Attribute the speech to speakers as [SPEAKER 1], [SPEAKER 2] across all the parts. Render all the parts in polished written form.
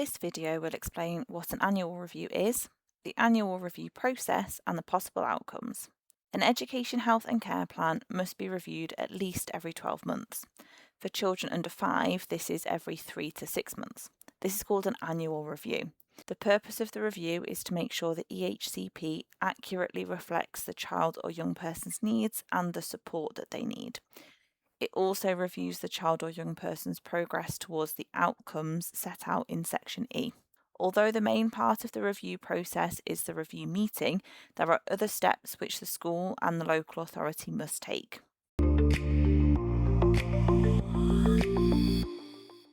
[SPEAKER 1] This video will explain what an annual review is, the annual review process and the possible outcomes. An education, health and care plan must be reviewed at least every 12 months. For children under 5, this is every 3 to 6 months. This is called an annual review. The purpose of the review is to make sure the EHCP accurately reflects the child or young person's needs and the support that they need. It also reviews the child or young person's progress towards the outcomes set out in Section E. Although the main part of the review process is the review meeting, there are other steps which the school and the local authority must take.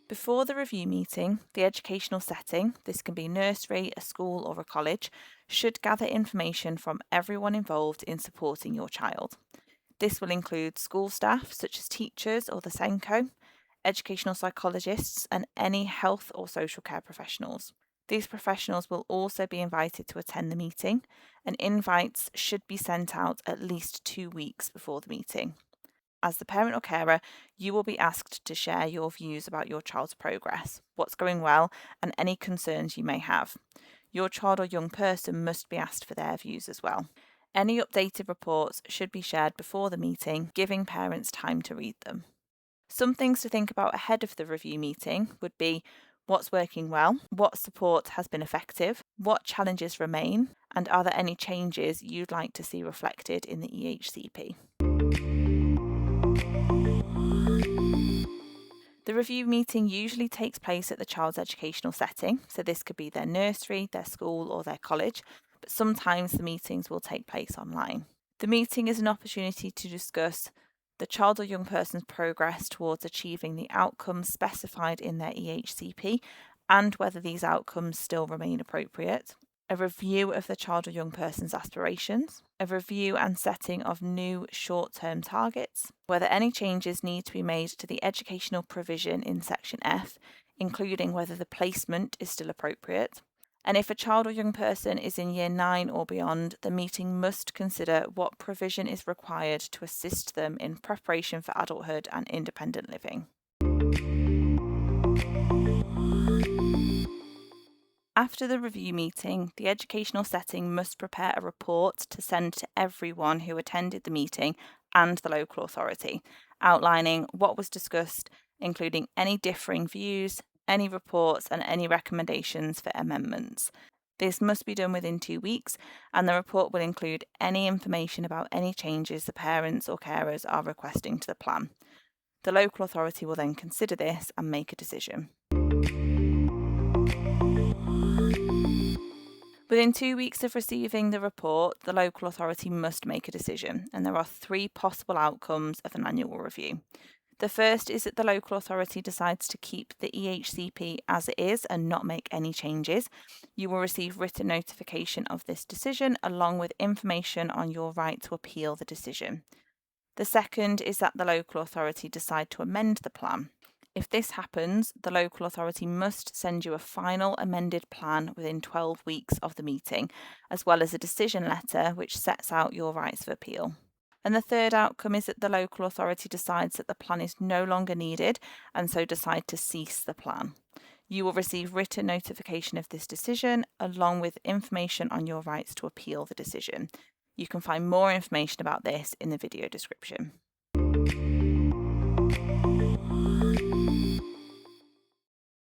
[SPEAKER 1] Before the review meeting, the educational setting, this can be nursery, a school or a college, should gather information from everyone involved in supporting your child. This will include school staff such as teachers or the SENCO, educational psychologists and any health or social care professionals. These professionals will also be invited to attend the meeting, and invites should be sent out at least 2 weeks before the meeting. As the parent or carer, you will be asked to share your views about your child's progress, what's going well, and any concerns you may have. Your child or young person must be asked for their views as well. Any updated reports should be shared before the meeting, giving parents time to read them. Some things to think about ahead of the review meeting would be what's working well, what support has been effective, what challenges remain, and are there any changes you'd like to see reflected in the EHCP. The review meeting usually takes place at the child's educational setting, so this could be their nursery, their school or their college, but sometimes the meetings will take place online. The meeting is an opportunity to discuss the child or young person's progress towards achieving the outcomes specified in their EHCP and whether these outcomes still remain appropriate, a review of the child or young person's aspirations, a review and setting of new short-term targets, whether any changes need to be made to the educational provision in Section F, including whether the placement is still appropriate, and if a child or young person is in Year 9 or beyond, the meeting must consider what provision is required to assist them in preparation for adulthood and independent living. After the review meeting, the educational setting must prepare a report to send to everyone who attended the meeting and the local authority, outlining what was discussed, including any differing views, any reports and any recommendations for amendments. This must be done within 2 weeks, and the report will include any information about any changes the parents or carers are requesting to the plan. The local authority will then consider this and make a decision. Within 2 weeks of receiving the report, the local authority must make a decision, and there are 3 possible outcomes of an annual review. The first is that the local authority decides to keep the EHCP as it is and not make any changes. You will receive written notification of this decision along with information on your right to appeal the decision. The second is that the local authority decide to amend the plan. If this happens, the local authority must send you a final amended plan within 12 weeks of the meeting, as well as a decision letter which sets out your rights of appeal. And the third outcome is that the local authority decides that the plan is no longer needed and so decide to cease the plan. You will receive written notification of this decision along with information on your rights to appeal the decision. You can find more information about this in the video description.